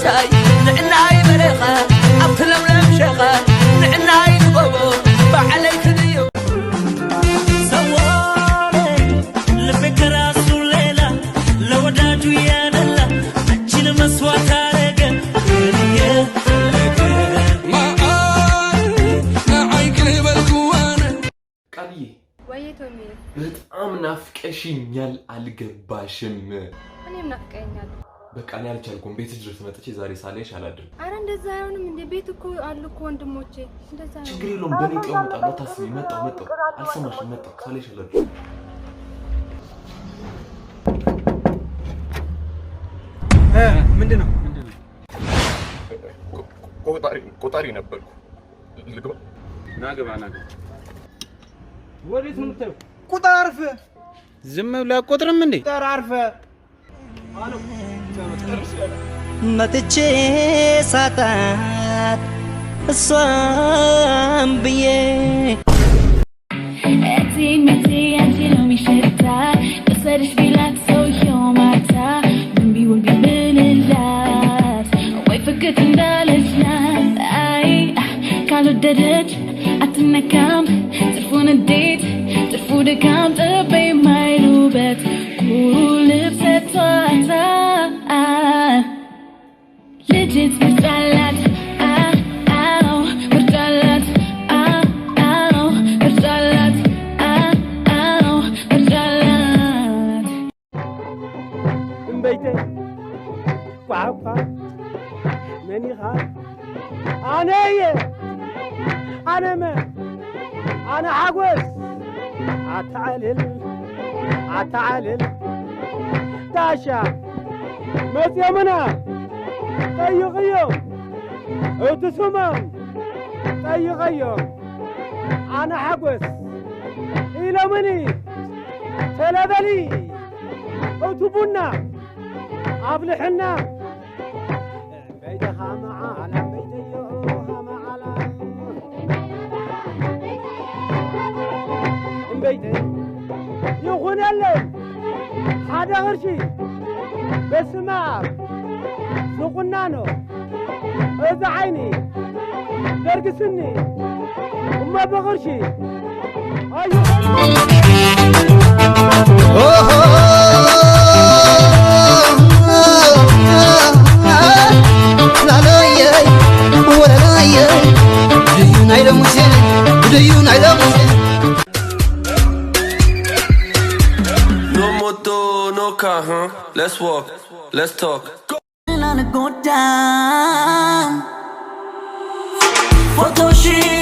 حساي نعناي بريخة أبتلم لمشيخة نعناي نبوبو بعليك ديو سواري لبك راسو ليلة لو داتو يا نلا أجل مسواتها በጣም ናፍቀሽኛል አልገባሽም እኔም ናፍቀኛል በቃ እኔ አልቻልኩም ቤት ድረስ መጥቼ ዛሬ ሳለሽ አላድርም አረ እንደዛ አይሆንም እንዴ ቤት እኮ አሉ እኮ ወንድሞቼ እንደዛ ነው ችግር የለውም በኔ ቀን መጣ ታስቢ መጣው አልሰማሽም መጣው ሳለሽ አላድርም ምንድነው ቆጣሪ ነበርኩ ልግባ ናገባ ወዴት ነው የምትሄደው ቁጥር አርፈ ዝም ብለህ አትቆጥርም እንዴ ቁጥር አርፈ አሎ መጥቼ ሳጣት እሷም ብዬ እቴ አንቺ ነው የሚሸታል እሰርሽ ቢላት ሰውየው ማታ ቢውል ቢልላት ወይ ፍቅት እንዳለች ናት አይ ካልወደደች አትነካም ጥርፉን እንዴት ጥርፉ ድካም ጥቤ ማይሉበት ኩሩ ልብስ ሰጥቷታል ልጅት ምርጫላት አዎ ምርጫላት አዎ ምርጫላት አዎ ምርጫላት እምበይቴ ቋቋ መንኻ አነየ أنا عجوز أتعلل تاشا مسيمنا تيغيو وتسمم تيغيو أنا عجوز إلى مني تلبلي وتبنا أبلحنا بيتها معانا بيتي يخون اللي هذا غرشي بسمع سوقنانو إذا عيني درق سني وما بغرشي Huh? Let's walk, let's talk. Go down. Photo shoot.